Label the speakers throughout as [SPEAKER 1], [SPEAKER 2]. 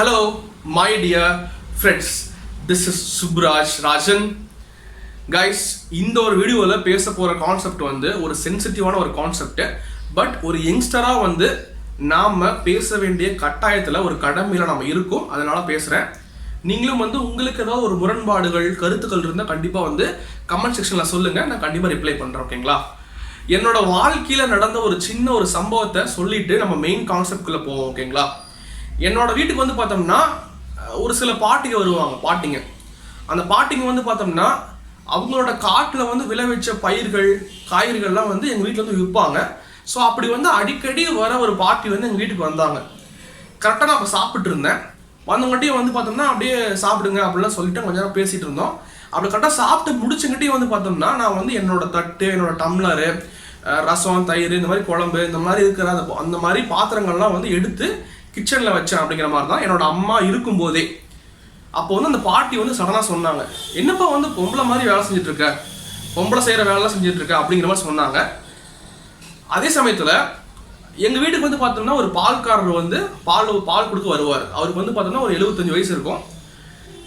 [SPEAKER 1] Hello, my dear friends. This is Subraj Rajan. Guys, இந்த ஒரு வீடியோவில் பேச போகிற கான்செப்ட் வந்து ஒரு சென்சிட்டிவான ஒரு கான்செப்ட். பட் ஒரு யங்ஸ்டராக வந்து நாம் பேச வேண்டிய கட்டாயத்தில் ஒரு கடமையில் நம்ம இருக்கோம். அதனால் பேசுகிறேன். நீங்களும் வந்து உங்களுக்கு ஏதாவது ஒரு முரண்பாடுகள் கருத்துக்கள் இருந்தால் கண்டிப்பாக வந்து கமெண்ட் செக்ஷனில் சொல்லுங்கள். நான் கண்டிப்பாக ரிப்ளை பண்ணுறேன். ஓகேங்களா? என்னோட வாழ்க்கையில் நடந்த ஒரு சின்ன ஒரு சம்பவத்தை சொல்லிட்டு நம்ம மெயின் கான்செப்ட்குள்ளே போவோம். ஓகேங்களா? என்னோட வீட்டுக்கு வந்து பார்த்தோம்னா ஒரு சில பாட்டிங்க வருவாங்க. அந்த பாட்டிங்க வந்து பார்த்தோம்னா அவங்களோட காட்டில் வந்து விளைவிச்ச பயிர்கள் காய்கறிகள்லாம் வந்து எங்கள் வீட்டில் வந்து விற்பாங்க. ஸோ அப்படி வந்து அடிக்கடி வர ஒரு பாட்டி வந்து எங்கள் வீட்டுக்கு வந்தாங்க. கரெக்டாக நான் அப்போ சாப்பிட்டு இருந்தேன். வந்தவங்ககிட்டயும் வந்து பார்த்தோம்னா அப்படியே சாப்பிடுங்க அப்படிலாம் சொல்லிட்டு கொஞ்ச நேரம் பேசிகிட்டு இருந்தோம். அப்படி கரெக்டாக சாப்பிட்டு முடிச்சுக்கிட்டே வந்து பார்த்தோம்னா நான் வந்து என்னோட தட்டு, என்னோட டம்ளரு, ரசம், தயிர், இந்த மாதிரி குழம்பு, இந்த மாதிரி இருக்கிற அந்த மாதிரி பாத்திரங்கள்லாம் வந்து எடுத்து கிச்சனில் வச்சேன். அப்படிங்கிற மாதிரி தான் என்னோட அம்மா இருக்கும்போதே. அப்போ வந்து அந்த பாட்டி வந்து சடனாக சொன்னாங்க, என்னப்பா வந்து பொம்பளை மாதிரி வேலை செஞ்சுட்டு இருக்க, பொம்பளை செய்கிற வேலைலாம் செஞ்சுட்டு இருக்க அப்படிங்கிற மாதிரி சொன்னாங்க. அதே சமயத்தில் எங்கள் வீட்டுக்கு வந்து பார்த்தோம்னா ஒரு பால்காரர் வந்து பால் கொடுக்க வருவார். அவருக்கு வந்து பார்த்தோம்னா ஒரு 75 வயசு இருக்கும்.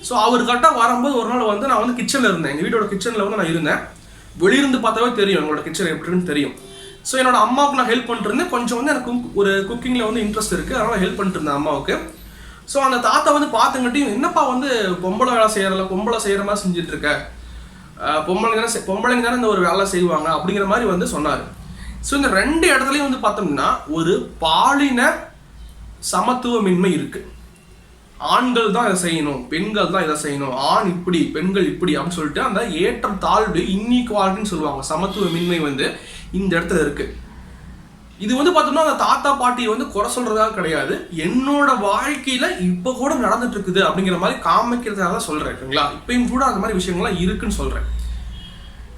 [SPEAKER 1] ஸோ அவர் கரெக்டாக வரும்போது ஒரு நாள் வந்து நான் வந்து கிச்சனில் இருந்தேன். எங்கள் வீட்டோட கிச்சனில் வந்து நான் இருந்தேன். வெளியிருந்து பார்த்தாவே தெரியும் எங்களோட கிச்சன் எப்படின்னு தெரியும். ஸோ என்னோட அம்மாவுக்கு நான் ஹெல்ப் பண்ணிருந்தேன். கொஞ்சம் வந்து எனக்கு ஒரு குக்கிங்கில் வந்து இன்ட்ரெஸ்ட் இருக்குது. அதனால் ஹெல்ப் பண்ணிட்டு இருந்தேன் அம்மாவுக்கு. ஸோ அந்த தாத்தா வந்து பார்த்துங்கிட்டையும், என்னப்பா வந்து பொம்பளை வேலை செய்யறல, பொம்பளை செய்கிற மாதிரி செஞ்சுட்டு இருக்க, பொம்பளைங்க தானே இந்த ஒரு வேலை செய்வாங்க அப்படிங்கிற மாதிரி வந்து சொன்னார். ஸோ இந்த ரெண்டு இடத்துலையும் வந்து பார்த்தோம்னா ஒரு பாலின சமத்துவமின்மை இருக்குது. ஆண்கள் தான் இதை செய்யணும், பெண்கள் தான் இதை செய்யணும், ஆண் இப்படி பெண்கள் இப்படி அப்படின்னு சொல்லிட்டு அந்த ஏற்றம் தாழ்வு இன்இக்வாலிட்டின்னு சொல்லுவாங்க. சமத்துவமின்மை வந்து இந்த இடத்துல இருக்கு. இது வந்து பார்த்தோம்னா அந்த தாத்தா பாட்டியை வந்து குறை சொல்றதாக கிடையாது, என்னோட வாழ்க்கையில இப்போ கூட நடந்துட்டு இருக்குது அப்படிங்கிற மாதிரி காமிக்கிறதுக்காக தான் சொல்றேன். ஓகேங்களா? இப்பயும் கூட அந்த மாதிரி விஷயங்கள்லாம் இருக்குன்னு சொல்றேன்.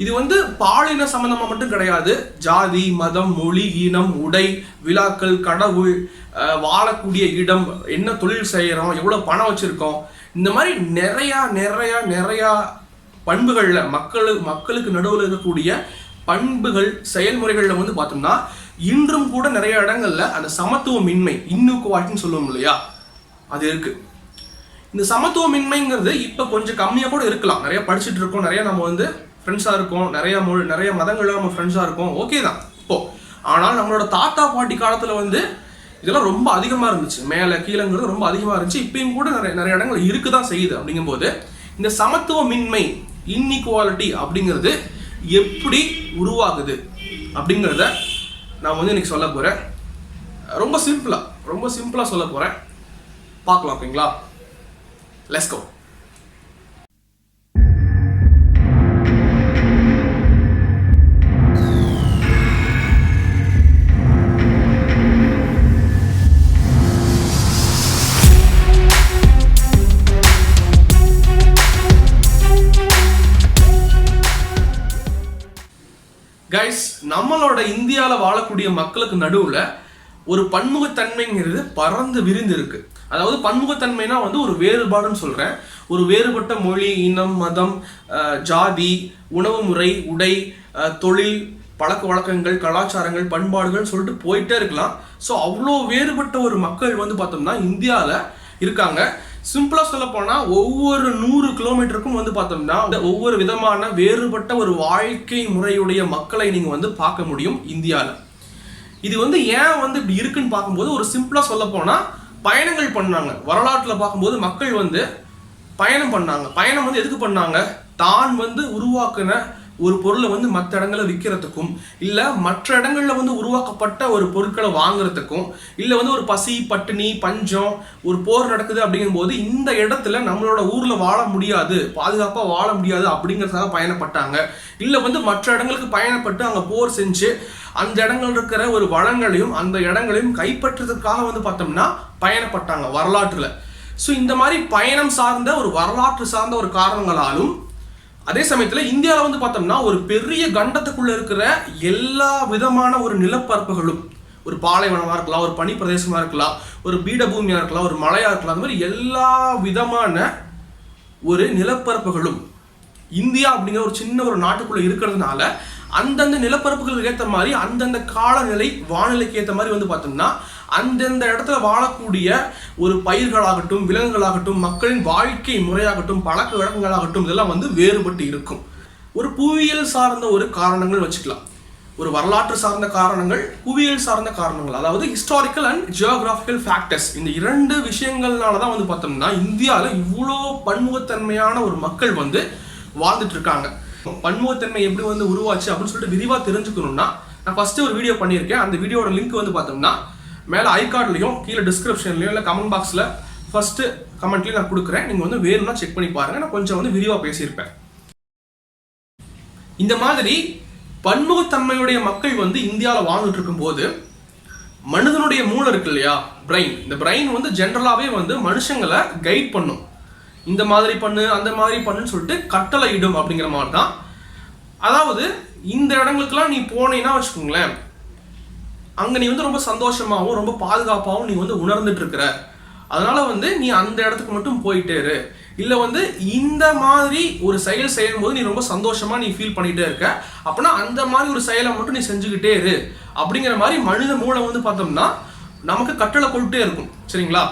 [SPEAKER 1] இது வந்து பாலின சம்பந்தமா மட்டும் கிடையாது. ஜாதி, மதம், மொழி, இனம், உடை, விழாக்கள், கடவுள், வாழக்கூடிய இடம், என்ன தொழில் செய்யறோம், எவ்வளவு பணம் வச்சிருக்கோம், இந்த மாதிரி நிறைய பண்புகள்ல மக்களுக்கு நடுவில் இருக்கக்கூடிய பண்புகள் செயல்முறைகள்ல வந்து பார்த்தோம்னா இன்றும் கூட நிறைய இடங்கள்ல அந்த சமத்துவமின்மை, இன்இக்வாலிட்டின்னு சொல்லுவோம் இல்லையா, அது இருக்கு. இந்த சமத்துவமின்மைங்கிறது இப்ப கொஞ்சம் கம்மியா கூட இருக்கலாம். நிறைய படிச்சுட்டு இருக்கோம், நிறைய நம்ம வந்து ஃப்ரெண்ட்ஸாக இருக்கும், நிறைய மதங்கள்ல நம்ம ஃப்ரெண்ட்ஸாக இருக்கும், ஓகே தான் இப்போ. ஆனால் நம்மளோட தாத்தா பாட்டி காலத்தில் வந்து இதெல்லாம் ரொம்ப அதிகமாக இருந்துச்சு. மேலே கீழங்கிறது ரொம்ப அதிகமாக இருந்துச்சு. இப்பயும் கூட நிறைய இடங்கள் இருக்கு தான் செய்யுது. அப்படிங்கும்போது இந்த சமத்துவமின்மை, இன்இக்வாலிட்டி அப்படிங்கிறது எப்படி உருவாகுது அப்படிங்கிறத நான் வந்து இன்னைக்கு சொல்ல போகிறேன். ரொம்ப சிம்பிளாக சொல்ல போகிறேன். பார்க்கலாம். ஓகேங்களா? Let's go. கைஸ், நம்மளோட இந்தியாவில் வாழக்கூடிய மக்களுக்கு நடுவில் ஒரு பன்முகத்தன்மைங்கிறது பறந்து விரிந்து இருக்கு. அதாவது பன்முகத்தன்மைனா வந்து ஒரு வேறுபாடுன்னு சொல்றேன். ஒரு வேறுபட்ட மொழி, இனம், மதம், ஜாதி, உணவு முறை, உடை, தொழில், பழக்க வழக்கங்கள், கலாச்சாரங்கள், பண்பாடுகள் சொல்லிட்டு போயிட்டே இருக்கலாம். ஸோ அவ்வளோ வேறுபட்ட ஒரு மக்கள் வந்து பார்த்தோம்னா இந்தியாவில் இருக்காங்க. சிம்பிளா சொல்ல போனா ஒவ்வொரு 100 கிலோமீட்டருக்கும் வந்து பார்த்தோம்னா ஒவ்வொரு விதமான வேறுபட்ட ஒரு வாழ்க்கை முறையுடைய மக்களை நீங்க வந்து பார்க்க முடியும் இந்தியாவில். இது வந்து ஏன் வந்து இப்படி இருக்குன்னு பார்க்கும்போது ஒரு சிம்பிளா சொல்ல போனா பயணங்கள் பண்ணாங்க. வரலாற்றுல பார்க்கும்போது மக்கள் வந்து பயணம் பண்ணாங்க. பயணம் வந்து எதுக்கு பண்ணாங்க? தான் வந்து உருவாக்குன ஒரு பொருளை வந்து மற்ற இடங்களில் விற்கிறதுக்கும், இல்லை மற்ற இடங்களில் வந்து உருவாக்கப்பட்ட ஒரு பொருட்களை வாங்குறதுக்கும், இல்லை வந்து ஒரு பசி, பட்டினி, பஞ்சம், ஒரு போர் நடக்குது அப்படிங்கும்போது இந்த இடத்துல நம்மளோட ஊரில் வாழ முடியாது, பாதுகாப்பாக வாழ முடியாது அப்படிங்கிறதுக்காக பயணப்பட்டாங்க. இல்லை வந்து மற்ற இடங்களுக்கு பயணப்பட்டு அங்கே போர் செஞ்சு அந்த இடங்கள் இருக்கிற ஒரு வளங்களையும் அந்த இடங்களையும் கைப்பற்றுறதுக்காக வந்து பார்த்தோம்னா பயணப்பட்டாங்க வரலாற்றுல. ஸோ இந்த மாதிரி பயணம் சார்ந்த ஒரு வரலாற்று சார்ந்த ஒரு காரணங்களாலும் அதே சமயத்தில் இந்தியாவில் வந்து பார்த்தோம்னா ஒரு பெரிய கண்டத்துக்குள்ள இருக்கிற எல்லா விதமான ஒரு நிலப்பரப்புகளும், ஒரு பாலைவனமாக இருக்கலாம், ஒரு பனி பிரதேசமாக இருக்கலாம், ஒரு பீடபூமியாக இருக்கலாம், ஒரு மலையாக இருக்கலாம், அந்த மாதிரி எல்லா விதமான ஒரு நிலப்பரப்புகளும் இந்தியா அப்படிங்கிற ஒரு சின்ன ஒரு நாட்டுக்குள்ள இருக்கிறதுனால அந்தந்த நிலப்பரப்புகளுக்கு ஏற்ற மாதிரி அந்தந்த காலநிலை வானிலைக்கு ஏற்ற மாதிரி வந்து பார்த்தோம்னா அந்தந்த இடத்துல வாழக்கூடிய ஒரு பயிர்களாகட்டும், விலங்குகளாகட்டும், மக்களின் வாழ்க்கை முறையாகட்டும், பழக்க வழக்கங்களாகட்டும், இதெல்லாம் வந்து வேறுபட்டு இருக்கும். ஒரு புவியியல் சார்ந்த ஒரு காரணங்கள் வச்சுக்கலாம், ஒரு வரலாற்று சார்ந்த காரணங்கள், புவியியல் சார்ந்த காரணங்கள், அதாவது ஹிஸ்டாரிக்கல் அண்ட் ஜியோகிராபிக்கல் ஃபேக்டர்ஸ். இந்த 2 விஷயங்கள்னால தான் வந்து பார்த்தோம்னா இந்தியாவில் இவ்வளோ பன்முகத்தன்மையான ஒரு மக்கள் வந்து வாழ்ந்துட்டு இருக்காங்க. பன்முகத்தன்மை எப்படி வந்து உருவாச்சு அப்படின்னு சொல்லிட்டு விரிவாக தெரிஞ்சுக்கணும்னா நான் ஃபர்ஸ்ட் ஒரு வீடியோ பண்ணியிருக்கேன். அந்த வீடியோட லிங்க் வந்து பார்த்தோம்னா மேலே ஐகார்ட்லையும் கீழே டிஸ்கிரிப்ஷன்லையும் இல்லை கமெண்ட் பாக்ஸில் ஃபர்ஸ்ட் கமெண்ட்லையும் நான் கொடுக்குறேன். நீங்கள் வந்து வேணும்னா செக் பண்ணி பாருங்கள். நான் கொஞ்சம் வந்து விரிவாக பேசியிருப்பேன். இந்த மாதிரி பன்முகத்தன்மையுடைய மக்கள் வந்து இந்தியாவில் வாழ்ந்துட்டு இருக்கும்போது மனிதனுடைய மூளை இருக்கு இல்லையா, பிரெயின், இந்த பிரெயின் வந்து ஜென்ரலாகவே வந்து மனுஷங்களை கைட் பண்ணும். இந்த மாதிரி பண்ணு, அந்த மாதிரி பண்ணுன்னு சொல்லிட்டு கட்டளை இடும் அப்படிங்கிற மாதிரி தான். அதாவது இந்த இடங்களுக்கெல்லாம் நீ போனீங்கன்னா வச்சுக்கோங்களேன், அங்கே நீ வந்து ரொம்ப சந்தோஷமாகவும் ரொம்ப பாதுகாப்பாகவும் நீ வந்து உணர்ந்துட்டு இருக்கிற. அதனால வந்து நீ அந்த இடத்துக்கு மட்டும் போயிட்டே இரு. இல்லை வந்து இந்த மாதிரி ஒரு செயல் செய்யும் போது நீ ரொம்ப சந்தோஷமா நீ ஃபீல் பண்ணிட்டே இருக்க, அப்படின்னா அந்த மாதிரி ஒரு செயலை மட்டும் நீ செஞ்சுக்கிட்டே இரு அப்படிங்கிற மாதிரி மனித மூளை வந்து பார்த்தோம்னா நமக்கு கட்டளை கொண்டுட்டே இருக்கும். சரிங்களா?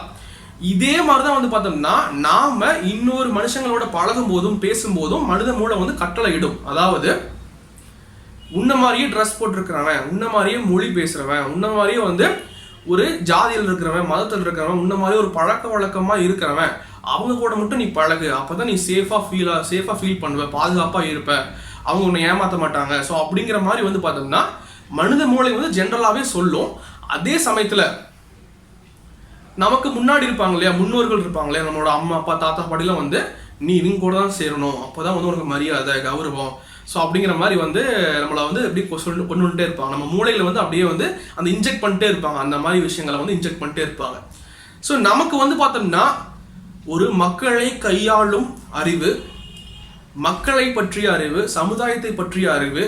[SPEAKER 1] இதே மாதிரிதான் வந்து பார்த்தோம்னா நாம இன்னொரு மனுஷங்களோட பழகும் போதும் பேசும்போதும் மனித மூளை வந்து கட்டளை இடும். அதாவது உன்ன மாதிரியே ட்ரெஸ் போட்டிருக்கிறவன், உன்ன மாதிரியே மொழி பேசுறவன், உன்ன மாதிரியே வந்து ஒரு ஜாதியில் இருக்கிறவன், மதத்தில் இருக்கிறவன், உன்ன மாதிரி ஒரு பழக்க வழக்கமா இருக்கிறவன், அவங்க கூட மட்டும் நீ பழகு. அப்பதான் நீ சேஃபா ஃபீல் பண்ணுவ, பாதுகாப்பா இருப்ப, அவங்க உன்னை ஏமாற்ற மாட்டாங்க. ஸோ அப்படிங்கிற மாதிரி வந்து பார்த்தோம்னா மனித மூளை வந்து ஜென்ரலாகவே சொல்லும். அதே சமயத்தில் நமக்கு முன்னாடி இருப்பாங்க இல்லையா, முன்னோர்கள் இருப்பாங்க இல்லையா, நம்மளோட அம்மா அப்பா தாத்தா பாட்டிலாம் வந்து நீ இவங்க கூட தான் சேரணும், அப்போதான் வந்து உனக்கு மரியாதை கௌரவம். ஸோ அப்படிங்கிற மாதிரி வந்து நம்மளை வந்து எப்படி சொல்லிட்டு கொண்டு வந்துட்டே இருப்பாங்க. நம்ம மூளையில் வந்து அப்படியே வந்து அந்த இன்ஜெக்ட் பண்ணிட்டே இருப்பாங்க, அந்த மாதிரி விஷயங்களை வந்து இன்ஜெக்ட் பண்ணிட்டே இருப்பாங்க. ஸோ நமக்கு வந்து பார்த்தோம்னா ஒரு மக்களை கையாளும் அறிவு, மக்களை பற்றிய அறிவு, சமுதாயத்தை பற்றிய அறிவு,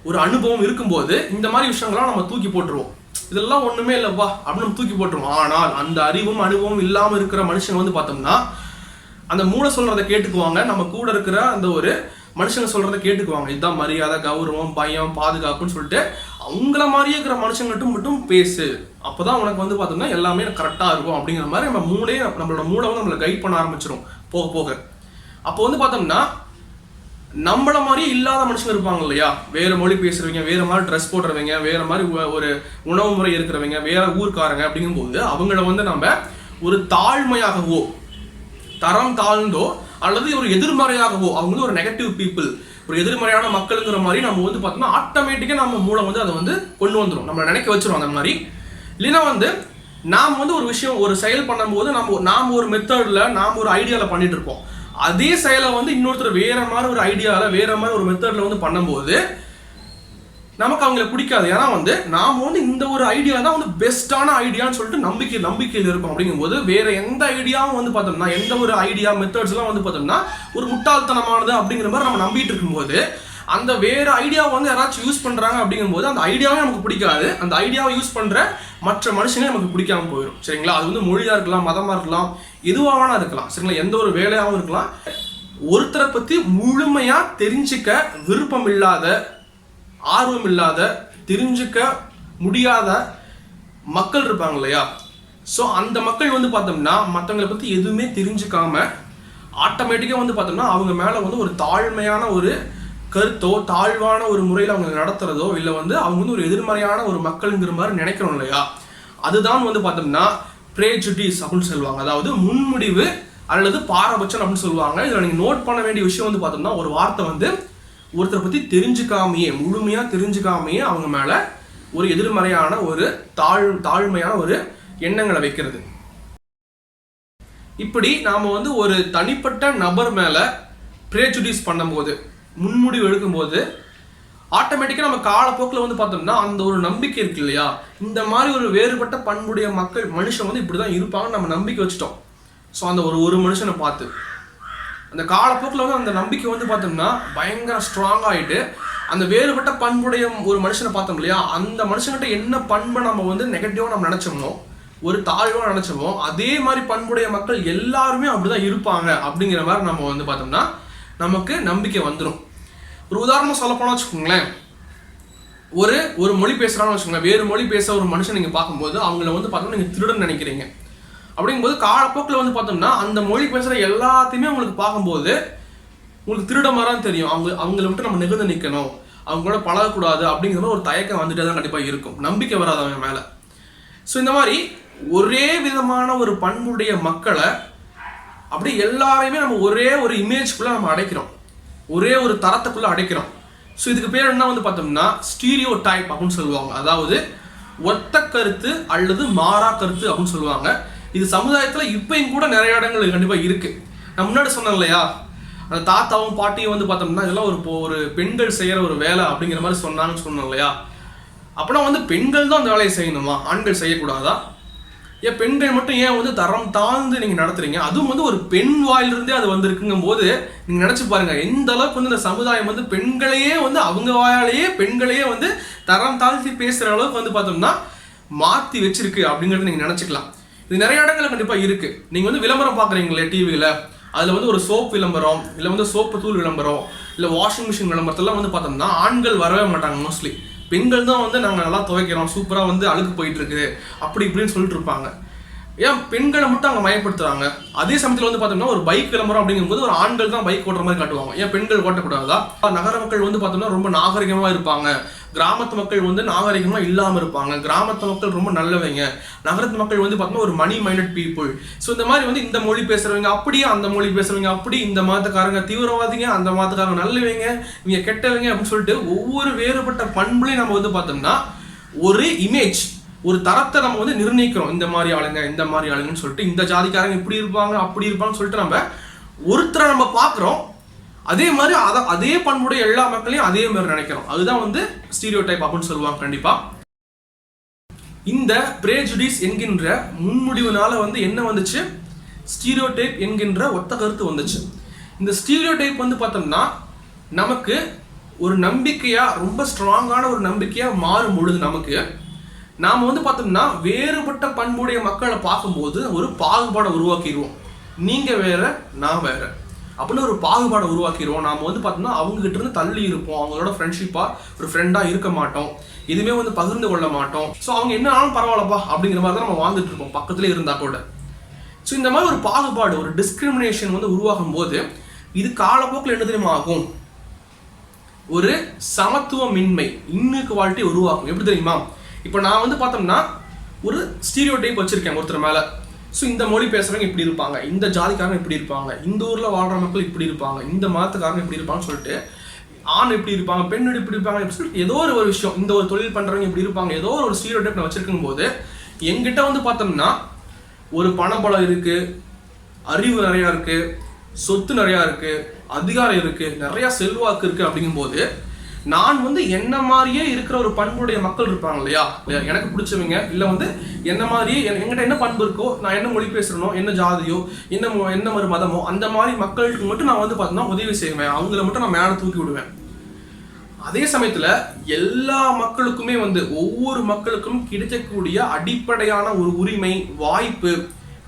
[SPEAKER 1] ஒரு அனுபவம் இருக்கும்போது இந்த மாதிரி விஷயங்கள்லாம் நம்ம தூக்கி போட்டுருவோம். இதெல்லாம் ஒண்ணுமே இல்லைப்பா அப்படின்னு நம்ம தூக்கி போட்டுருவோம். ஆனால் அந்த அறிவும் அனுபவம் இல்லாமல் இருக்கிற மனுஷங்க வந்து பார்த்தோம்னா அந்த மூளை சொல்றதை கேட்டுக்குவாங்க, நம்ம கூட இருக்கிற அந்த ஒரு மனுஷங்க சொல்றதை கேட்டுக்குவாங்க. இதுதான் மரியாதை, கௌரவம், பயம், பாதுகாப்புன்னு சொல்லிட்டு அவங்கள மாதிரியே இருக்கிற மனுஷங்கிட்ட மட்டும் பேசு, அப்போதான் உனக்கு வந்து பார்த்தோம்னா எல்லாமே கரெக்டாக இருக்கும் அப்படிங்கிற மாதிரி நம்மளோட மூளை வந்து நம்மளை கைட் பண்ண ஆரம்பிச்சிடும் போக போக. அப்போ வந்து பார்த்தோம்னா நம்மள மாதிரியே இல்லாத மனுஷங்க இருப்பாங்க இல்லையா, வேற மொழி பேசுறவங்க, வேற மாதிரி ட்ரெஸ் போடுறவங்க, வேற மாதிரி ஒரு உணவு முறை இருக்கிறவங்க, வேற ஊர்க்காரங்க அப்படிங்கும்போது அவங்கள வந்து நம்ம ஒரு தாழ்மையாகவோ தரம் தாழ்ந்தோ அல்லது ஒரு எதிர்மறையாகவோ, அவங்க வந்து ஒரு நெகட்டிவ் பீப்புள், ஒரு எதிர்மறையான மக்களுங்கிற மாதிரி நம்ம வந்து பார்த்தோம்னா ஆட்டோமேட்டிக்காக நம்ம மூளை வந்து அதை வந்து கொண்டு வந்துடும், நம்மளை நினைக்க வச்சிரும் அந்த மாதிரி. இல்லைன்னா வந்து நாம் வந்து ஒரு விஷயம் ஒரு செயல் பண்ணும்போது நாம் ஒரு மெத்தடில் நாம் ஒரு ஐடியாவில் பண்ணிட்டு இருப்போம். அதே செயலை வந்து இன்னொருத்தர் வேற மாதிரி ஒரு ஐடியாவில் வேற மாதிரி ஒரு மெத்தடில் வந்து பண்ணும்போது நமக்கு அவங்களை பிடிக்காது. ஏன்னா வந்து நாம் வந்து இந்த ஒரு ஐடியா தான் வந்து பெஸ்டான ஐடியான்னு சொல்லிட்டு நம்பிக்கையில் இருக்கும். அப்படிங்கும்போது வேற எந்த ஐடியாவும் வந்து பார்த்தோம்னா எந்த ஒரு ஐடியா மெத்தட்ஸ் எல்லாம் வந்து பார்த்தோம்னா ஒரு முட்டாள்தனமானது அப்படிங்கிற மாதிரி நம்ம நம்பிட்டு இருக்கும்போது அந்த வேற ஐடியாவை வந்து யாராச்சும் யூஸ் பண்றாங்க அப்படிங்கும்போது அந்த ஐடியாவே நமக்கு பிடிக்காது, அந்த ஐடியாவை யூஸ் பண்ற மற்ற மனுஷனே நமக்கு பிடிக்காம போயிடும். சரிங்களா? அது வந்து மொழியா இருக்கலாம், மதமா இருக்கலாம், எதுவாக இருக்கலாம். சரிங்களா? எந்த ஒரு வேலையாகவும் இருக்கலாம். ஒருத்தரை பத்தி முழுமையா தெரிஞ்சுக்க விருப்பம் இல்லாத, ஆர்வம் இல்லாத, தெரிஞ்சுக்க முடியாத மக்கள் இருப்பாங்க இல்லையா, ஸோ அந்த மக்கள் வந்து பார்த்தோம்னா மற்றவங்களை பற்றி எதுவுமே தெரிஞ்சுக்காம ஆட்டோமேட்டிக்காக வந்து பார்த்தோம்னா அவங்க மேலே வந்து ஒரு தாழ்மையான ஒரு கருத்தோ தாழ்வான ஒரு முறையில் அவங்க நடத்துறதோ இல்லை வந்து அவங்க வந்து ஒரு எதிர்மறையான ஒரு மக்களுங்கிற மாதிரி நினைக்கிறோம் இல்லையா, அதுதான் வந்து பார்த்தோம்னா Prejudice அப்படின்னு சொல்லுவாங்க. அதாவது முன்முடிவு அல்லது பாரபட்சம் அப்படின்னு சொல்லுவாங்க. இதில் நீங்கள் நோட் பண்ண வேண்டிய விஷயம் வந்து பார்த்தோம்னா ஒரு வார்த்தை வந்து ஒருத்தரை பற்றி தெரிஞ்சுக்காமையே, முழுமையாக தெரிஞ்சுக்காமையே அவங்க மேலே ஒரு எதிர்மறையான ஒரு தாழ்மையான ஒரு எண்ணங்களை வைக்கிறது. இப்படி நாம் வந்து ஒரு தனிப்பட்ட நபர் மேலே ப்ரேஜுடிஸ் பண்ணும்போது, முன்முடிவு எடுக்கும்போது ஆட்டோமேட்டிக்காக நம்ம காலப்போக்கில் வந்து பார்த்தோம்னா அந்த ஒரு நம்பிக்கை இருக்கு இல்லையா, இந்த மாதிரி ஒரு வேறுபட்ட பண்புடைய மனுஷன் வந்து இப்படி தான் இருப்பாங்கன்னு நம்ம நம்பிக்கை வச்சுட்டோம். ஸோ அந்த ஒரு மனுஷனை பார்த்து அந்த காலப்போக்கில் வந்து அந்த நம்பிக்கை வந்து பார்த்தோம்னா பயங்கர ஸ்ட்ராங் ஆகிட்டு அந்த வேறுபட்ட பண்புடைய ஒரு மனுஷனை பார்த்தோம் இல்லையா, அந்த மனுஷன்கிட்ட என்ன பண்பை நம்ம வந்து நெகட்டிவாக நம்ம நினச்சோமோ, ஒரு தாழ்வாக நினச்சோமோ, அதே மாதிரி பண்புடைய மக்கள் எல்லாருமே அப்படிதான் இருப்பாங்க அப்படிங்கிற மாதிரி நம்ம வந்து பார்த்தோம்னா நமக்கு நம்பிக்கை வந்துடும். ஒரு உதாரணம் சொல்ல போனா வச்சுக்கோங்களேன், ஒரு மொழி பேசுகிறான்னு வச்சுக்கோங்களேன், வேறு மொழி பேச ஒரு மனுஷன் நீங்கள் பார்க்கும்போது அவங்கள வந்து பார்த்தோம்னா நீங்கள் திருடன் நினைக்கிறீங்க. அப்படிங்கும்போது காலப்போக்கில் வந்து பார்த்தோம்னா அந்த மொழி பேசுகிற எல்லாத்தையுமே உங்களுக்கு பார்க்கும்போது உங்களுக்கு திருட மாதிரி தெரியும். அவங்கள விட்டு நம்ம நிகழ்ந்து நிற்கணும், அவங்களோட பழகக்கூடாது அப்படிங்கிற மாதிரி ஒரு தயக்கம் வந்துட்டே தான் கண்டிப்பாக இருக்கும், நம்பிக்கை வராது அவங்க மேலே. ஸோ இந்த மாதிரி ஒரே விதமான ஒரு பண்புடைய மக்களை அப்படி எல்லாரையுமே நம்ம ஒரே ஒரு இமேஜ்குள்ளே நம்ம அடைக்கிறோம், ஒரே ஒரு தரத்துக்குள்ளே அடைக்கிறோம். ஸோ இதுக்கு பேர் என்ன வந்து பார்த்தோம்னா ஸ்டீரியோடைப் அப்படின்னு சொல்லுவாங்க. அதாவது ஒத்த கருத்து அல்லது மாறா கருத்து அப்படின்னு சொல்லுவாங்க. இது சமுதாயத்தில் இப்பயும் கூட நிறைய இடங்கள் கண்டிப்பாக இருக்குது. நான் முன்னாடி சொன்னேன் இல்லையா, அந்த தாத்தாவும் பாட்டியும் வந்து பார்த்தோம்னா இதெல்லாம் ஒரு பெண்கள் செய்கிற ஒரு வேலை அப்படிங்கிற மாதிரி சொன்னாங்கன்னு சொன்னோம் இல்லையா. அப்படின்னா வந்து பெண்கள் தான் அந்த வேலையை செய்யணுமா, ஆண்கள் செய்யக்கூடாதா? ஏன் பெண்கள் மட்டும் ஏன் வந்து தரம் தாழ்ந்து நீங்கள் நடத்துறீங்க? அதுவும் வந்து ஒரு பெண் வாயிலிருந்தே அது வந்திருக்குங்கும் போது நீங்கள் நினச்சி பாருங்கள் எந்த அளவுக்கு வந்து இந்த சமுதாயம் வந்து பெண்களையே வந்து அவங்க வாயாலேயே பெண்களையே வந்து தரம் தாழ்த்தி பேசுகிற அளவுக்கு வந்து பார்த்தோம்னா மாற்றி வச்சிருக்கு அப்படிங்கிறத நீங்கள் நினச்சிக்கலாம். இது நிறைய இடங்கள்ல கண்டிப்பாக இருக்குது. நீங்கள் வந்து விளம்பரம் பார்க்குறீங்களே டிவியில், அதில் வந்து ஒரு சோப் விளம்பரம், இல்லை வந்து சோப்பு தூள் விளம்பரம், இல்லை வாஷிங் மிஷின் விளம்பரத்தெல்லாம் வந்து பார்த்தோம்னா ஆண்கள் வரவே மாட்டாங்க. மோஸ்ட்லி பெண்கள் தான் வந்து நாங்கள் நல்லா துவைக்கிறோம், சூப்பராக வந்து அழுக்கு போயிட்டு இருக்குது அப்படி இப்படின்னு சொல்லிட்டு இருப்பாங்க. ஏன் பெண்களை மட்டும் அங்கே மயப்படுத்துறாங்க? அதே சமயத்தில் வந்து பார்த்தோம்னா ஒரு பைக் விளம்பரம் அப்படிங்கும்போது ஒரு ஆண்கள் தான் பைக் ஓட்டுற மாதிரி காட்டுவாங்க. ஏன் பெண்கள் ஓட்டக்கூடாதா? நகர மக்கள் வந்து பார்த்தோம்னா ரொம்ப நாகரிகமாக இருப்பாங்க, கிராமத்து மக்கள் வந்து நாகரிகமாக இல்லாமல் இருப்பாங்க, கிராமத்து மக்கள் ரொம்ப நல்லவங்க, நகரத்து மக்கள் வந்து பார்த்தோம்னா ஒரு மணி மைண்டட் பீப்புள். ஸோ இந்த மாதிரி வந்து இந்த மொழி பேசுகிறவங்க அப்படியே, அந்த மொழி பேசுகிறவங்க அப்படி, இந்த மதத்துக்காரங்க தீவிரவாதிங்க, அந்த மதத்துக்காரங்க நல்லவங்க, இவங்க கெட்டவங்க அப்படின்னு சொல்லிட்டு ஒவ்வொரு வேறுபட்ட பண்புலையும் நம்ம வந்து பார்த்தோம்னா ஒரு இமேஜ், ஒரு தரத்தை நம்ம வந்து நிர்ணயிக்கிறோம். இந்த மாதிரி ஆளுங்க, இந்த மாதிரி ஆளுங்கன்னு சொல்லிட்டு, இந்த ஜாதிக்காரங்க இப்படி இருப்பாங்க அப்படி இருப்பாங்கன்னு சொல்லிட்டு நம்ம ஒருத்தரை நம்ம பார்க்குறோம். அதே மாதிரி அதே பண்புடைய எல்லா மக்களையும் அதே மாதிரி நினைக்கிறோம். அதுதான் வந்து ஸ்டீரியோடைப் அப்படின்னு சொல்லுவாங்க. கண்டிப்பா இந்த பிரேஜுடிஸ் என்கின்ற முன்முடிவுனால வந்து என்ன வந்துச்சு, ஸ்டீரியோடைப் என்கின்ற ஒத்த கருத்து வந்துச்சு. இந்த ஸ்டீரியோடைப் வந்து பார்த்தோம்னா நமக்கு ஒரு நம்பிக்கையா, ரொம்ப ஸ்ட்ராங்கான ஒரு நம்பிக்கையா மாறும் பொழுது நமக்கு நாம் வந்து பார்த்தோம்னா வேறுபட்ட பண்புடைய மக்களை பார்க்கும்போது ஒரு பாகுபாடை உருவாக்கிடுவோம். நீங்கள் வேற நான் வேற அப்படின்னு ஒரு பாகுபாடை உருவாக்கிடுவோம். நாம் வந்து பார்த்தோம்னா அவங்ககிட்ட இருந்து தள்ளி இருப்போம், அவங்களோட ஃப்ரெண்ட்ஷிப்பாக ஒரு ஃப்ரெண்டாக இருக்க மாட்டோம், எதுவுமே வந்து பகிர்ந்து கொள்ள மாட்டோம். ஸோ அவங்க என்ன ஆனாலும் பரவாயில்லப்பா அப்படிங்கிற மாதிரி தான் நம்ம வாழ்ந்துட்டு இருப்போம், பக்கத்துலேயே இருந்தால் கூட. ஸோ இந்த மாதிரி ஒரு பாகுபாடு, ஒரு டிஸ்கிரிமினேஷன் வந்து உருவாகும் போது இது காலப்போக்கில் என்ன தெரியுமா ஆகும், ஒரு சமத்துவமின்மை, இன்இக்வாலிட்டி உருவாகும். எப்படி தெரியுமா, இப்போ நான் வந்து பார்த்தோம்னா ஒரு ஸ்டீரியோடைப் வச்சிருக்கேன் ஒருத்தர் மேலே. ஸோ இந்த மொழி பேசுகிறவங்க இப்படி இருப்பாங்க, இந்த ஜாதிக்காரங்க இப்படி இருப்பாங்க, இந்த ஊரில் வாழ்கிற மக்கள் இப்படி இருப்பாங்க, இந்த மதத்துக்காரங்க இப்படி இருப்பாங்கன்னு சொல்லிட்டு, ஆண் இப்படி இருப்பாங்க, பெண் இப்படி இருப்பாங்க அப்படின்னு சொல்லிட்டு ஏதோ ஒரு விஷயம், இந்த ஒரு தொழில் பண்ணுறவங்க இப்படி இருப்பாங்க, ஏதோ ஒரு ஸ்டீரியோடைப் நான் வச்சிருக்கும் போது எங்கிட்ட வந்து பார்த்தோம்னா ஒரு பணபலம் இருக்குது, அறிவு நிறையா இருக்குது, சொத்து நிறையா இருக்குது, அதிகாரம் இருக்குது, நிறையா செல்வாக்கு இருக்குது. அப்படிங்கும்போது நான் வந்து என்ன மாதிரியே இருக்கிற ஒரு பண்புடைய மக்கள் இருப்பாங்க இல்லையா, எனக்கு பிடிச்சவங்க, இல்லை வந்து என்ன மாதிரியே என்கிட்ட என்ன பண்பு இருக்கோ, நான் என்ன மொழி பேசுகிறனோ, என்ன ஜாதியோ, என்ன ஒரு மதமோ, அந்த மாதிரி மக்களுக்கு மட்டும் நான் வந்து பார்த்தோம்னா உதவி செய்வேன், அவங்கள மட்டும் நான் மேலே தூக்கி விடுவேன். அதே சமயத்தில் எல்லா மக்களுக்குமே வந்து ஒவ்வொரு மக்களுக்கும் கிடைக்கக்கூடிய அடிப்படையான ஒரு உரிமை, வாய்ப்பு,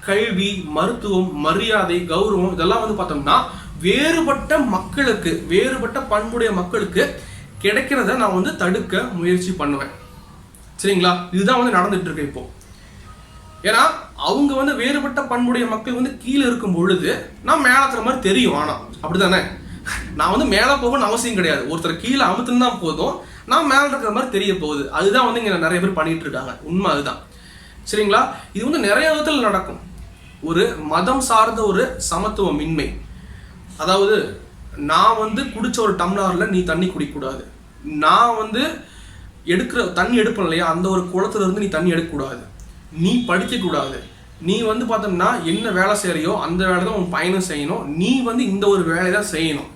[SPEAKER 1] கல்வி, மருத்துவம், மரியாதை, கௌரவம், இதெல்லாம் வந்து பார்த்தோம்னா வேறுபட்ட மக்களுக்கு, வேறுபட்ட பண்புடைய மக்களுக்கு கிடைக்கிறத நான் வந்து தடுக்க முயற்சி பண்ணுவேன். சரிங்களா, இதுதான் வந்து நடந்துட்டு இருக்கு இப்போ. ஏன்னா அவங்க வந்து வேறுபட்ட பண்புடைய மக்கள் வந்து கீழே இருக்கும் பொழுது நான் மேலே இருக்கிற மாதிரி தெரியும். ஆனால் அப்படித்தானே, நான் வந்து மேலே போகணும்னு அவசியம் கிடையாது, ஒருத்தர் கீழே அமுத்துன்னு தான் போதும், நான் மேலே இருக்கிற மாதிரி தெரிய போகுது. அதுதான் வந்து இங்கே நிறைய பேர் பண்ணிட்டு இருக்காங்க, உண்மை அதுதான். சரிங்களா, இது வந்து நிறைய விதத்தில் நடக்கும். ஒரு மதம் சார்ந்த ஒரு சமத்துவமின்மை, அதாவது நான் வந்து குடிச்ச ஒரு டம்ளரில் நீ தண்ணி குடிக்கக்கூடாது, நான் வந்து எடுக்கிற தண்ணி எடுப்பேன் இல்லையா, அந்த ஒரு குளத்துல இருந்து நீ தண்ணி எடுக்கக்கூடாது, நீ படிக்கக்கூடாது, நீ வந்து பார்த்தோம்னா என்ன வேலை செய்கிறியோ அந்த வேலை தான் உன் பையனும் செய்யணும், நீ வந்து இந்த ஒரு வேலையை தான் செய்யணும்,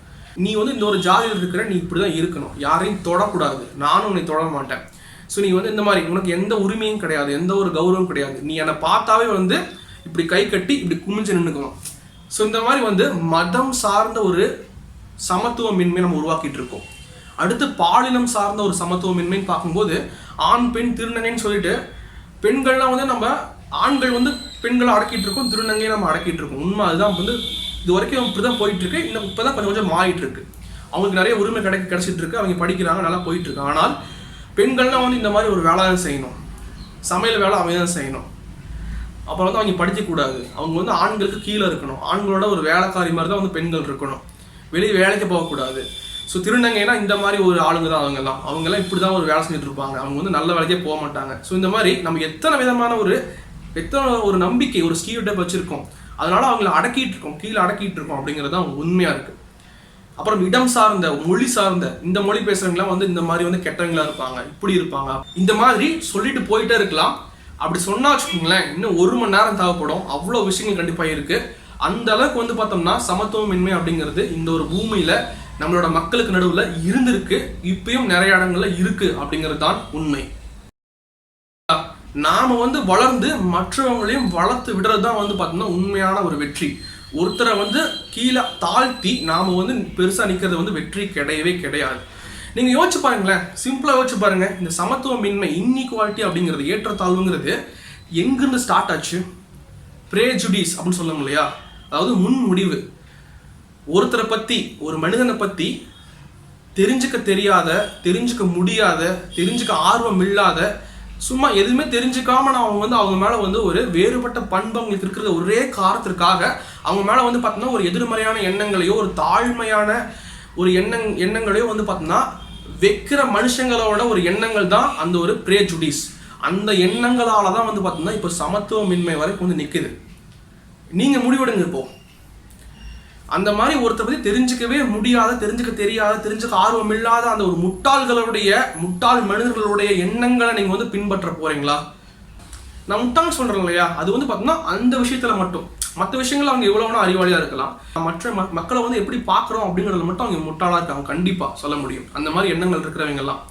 [SPEAKER 1] நீ வந்து இந்த ஒரு ஜாதியில் இருக்கிற நீ இப்படி தான் இருக்கணும், யாரையும் தொடக்கூடாது, நானும் உன்னை தொட மாட்டேன். ஸோ நீ வந்து இந்த மாதிரி உனக்கு எந்த உரிமையும் கிடையாது, எந்த ஒரு கௌரவம் கிடையாது, நீ என்னை பார்த்தாவே வந்து இப்படி கை கட்டி இப்படி குமிஞ்சு நின்றுக்கணும். ஸோ இந்த மாதிரி வந்து மதம் சார்ந்த ஒரு சமத்துவமின்மை நம்ம உருவாக்கிட்டு இருக்கோம். அடுத்து பாலினம் சார்ந்த ஒரு சமத்துவமின்மைன்னு பார்க்கும்போது ஆண் பெண் திருநங்கைன்னு சொல்லிட்டு பெண்கள்லாம் வந்து நம்ம ஆண்கள் வந்து பெண்களை அடக்கிட்டு இருக்கோம், திருநங்கையை நம்ம அடக்கிட்டு இருக்கோம். உண்மை அதுதான் வந்து இது வரைக்கும் இப்படி தான் போயிட்டு இருக்கு. இன்னும் இப்போ தான் கொஞ்சம் கொஞ்சம் மாறிட்டு இருக்கு. அவங்களுக்கு நிறைய உரிமை கிடைச்சிட்டு இருக்கு, அவங்க படிக்கிறாங்க, நல்லா போயிட்டு இருக்கு. ஆனால் பெண்கள்லாம் வந்து இந்த மாதிரி ஒரு வேலை தான் செய்யணும், சமையல் வேலை அவங்க தான் செய்யணும். அப்புறம் வந்து அவங்க படிக்கக்கூடாது, அவங்க வந்து ஆண்களுக்கு கீழே இருக்கணும், ஆண்களோட ஒரு வேலைக்காரி மாதிரி தான் வந்து பெண்கள் இருக்கணும், வெளியே வேலைக்கு போகக்கூடாது. ஸோ திருநங்கைனா இந்த மாதிரி ஒரு ஆளுங்க தான் அவங்கெல்லாம் இப்படி தான் ஒரு வேலை செஞ்சுட்டு இருப்பாங்க, அவங்க வந்து நல்ல வேலைக்கே போக மாட்டாங்க. ஸோ இந்த மாதிரி நம்ம எத்தனை விதமான ஒரு நம்பிக்கை, ஒரு ஸ்டீரியோடைப் வச்சிருக்கோம், அதனால அவங்கள அடக்கிட்டு இருக்கோம், கீழே அடக்கிட்டு இருக்கோம் அப்படிங்கிறது தான் உண்மையா இருக்கு. அப்புறம் இடம் சார்ந்த, மொழி சார்ந்த, இந்த மொழி பேசுறவங்களாம் வந்து இந்த மாதிரி வந்து கெட்டவங்களா இருப்பாங்க, இப்படி இருப்பாங்க, இந்த மாதிரி சொல்லிட்டு போயிட்டே இருக்கலாம். அப்படி சொன்னா வச்சுக்கோங்களேன், இன்னும் 1 மணி நேரம் தேவைப்படும், அவ்வளோ விஷயங்கள் கண்டிப்பாக இருக்கு. அந்த அளவுக்கு வந்து பார்த்தோம்னா சமத்துவமின்மை அப்படிங்கிறது இந்த ஒரு பூமியில நம்மளோட மக்களுக்கு நடுவில் இருந்திருக்கு, இப்பயும் நிறைய இடங்கள்ல இருக்கு அப்படிங்கிறது தான் உண்மை. நாம வந்து வளர்ந்து மற்றவங்களையும் வளர்த்து விடுறது தான் வந்து பார்த்தோம்னா உண்மையான ஒரு வெற்றி. ஒருத்தரை வந்து கீழே தாழ்த்தி நாம வந்து பெருசா நிற்கிறது வந்து வெற்றி கிடையவே கிடையாது. நீங்க யோசிச்சு பாருங்களேன், சிம்பிளா யோசிச்சு பாருங்க, இந்த சமத்துவமின்மை, இன்இக்வாலிட்டி அப்படிங்கிறது, ஏற்றத்தாழ்வுங்கிறது எங்கிருந்து ஸ்டார்ட் ஆச்சு? பிரேஜுடிஸ் அப்படின்னு சொல்லணும் இல்லையா, அதாவது முன் முடிவு. ஒருத்தரை பத்தி, ஒரு மனிதனை பத்தி தெரிஞ்சுக்க தெரியாத, தெரிஞ்சுக்க முடியாத, தெரிஞ்சுக்க ஆர்வம் இல்லாத, சும்மா எதுவுமே தெரிஞ்சுக்காம நான் அவங்க மேல வந்து ஒரு வேறுபட்ட பண்பு அவங்களுக்கு இருக்கிற ஒரே காரணத்திற்காக அவங்க மேல வந்து பார்த்தோம்னா ஒரு எதிர்மறையான எண்ணங்களையோ ஒரு தாழ்மையான ஒரு எண்ணங்களையோ வந்து பார்த்தோம்னா வைக்கிற மனுஷங்களோட ஒரு எண்ணங்கள் தான் அந்த ஒரு பிரேஜுடிஸ். அந்த எண்ணங்களால தான் வந்து பார்த்தோம்னா இப்போ சமத்துவமின்மை வரைக்கும் வந்து நிற்குது. நீங்க முடிவெடுங்க. இப்போ அந்த மாதிரி ஒருத்தர் பத்தி தெரிஞ்சுக்கவே முடியாத, தெரிஞ்சுக்க தெரியாத, தெரிஞ்சுக்க ஆர்வம் இல்லாத அந்த ஒரு முட்டாள் மனிதர்களுடைய எண்ணங்களை நீங்க வந்து பின்பற்ற போறீங்களா? நான் முட்டாள் சொல்றேன் இல்லையா, அது வந்து பார்த்தோம்னா அந்த விஷயத்துல மட்டும். மற்ற விஷயங்கள் அவங்க எவ்வளவுனா அறிவாளியா இருக்கலாம், மற்ற மக்களை வந்து எப்படி பாக்குறோம் அப்படிங்கறதுல மட்டும் அவங்க முட்டாளா இருக்காங்க, கண்டிப்பா சொல்ல முடியும். அந்த மாதிரி எண்ணங்கள் இருக்கிறவங்க எல்லாம்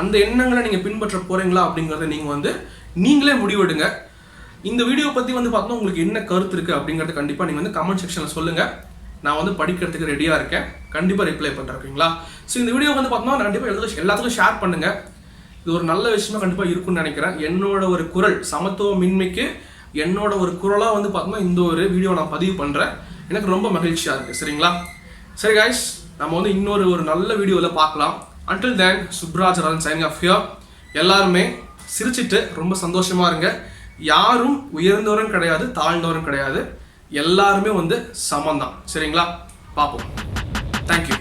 [SPEAKER 1] அந்த எண்ணங்களை நீங்க பின்பற்ற போறீங்களா அப்படிங்கறத நீங்க வந்து நீங்களே முடிவெடுங்க. இந்த வீடியோ பத்தி வந்து பார்த்தோம்னா உங்களுக்கு என்ன கருத்து இருக்கு அப்படிங்கறத கண்டிப்பா நீங்க வந்து கமெண்ட் செக்ஷன்ல சொல்லுங்க. நான் வந்து படிக்கிறதுக்கு ரெடியா இருக்கேன், கண்டிப்பா ரிப்ளை பண்றேன். ஓகேங்களா? ஸோ இந்த வீடியோ வந்து பார்த்தோம்னா கண்டிப்பா எல்லாத்துக்கும் ஷேர் பண்ணுங்க. இது ஒரு நல்ல விஷயமா கண்டிப்பா இருக்கும்னு நினைக்கிறேன். என்னோட ஒரு குரல், சமத்துவமின்மைக்கு என்னோட ஒரு குரலா வந்து பார்த்தோம்னா இந்த ஒரு வீடியோ நான் பதிவு பண்றேன். எனக்கு ரொம்ப மகிழ்ச்சியா இருக்கு. சரிங்களா? சரி கைஸ், நம்ம வந்து இன்னொரு நல்ல வீடியோவில் பார்க்கலாம். Until then, Subraj Rajan signing off here. எல்லாருமே சிரிச்சிட்டு ரொம்ப சந்தோஷமா இருங்க. யாரும் உயர்ந்தவரும் கிடையாது, தாழ்ந்தவரும் கிடையாது, எல்லாருமே வந்து சமம் தான். சரிங்களா? பார்ப்போம். தேங்க்யூ.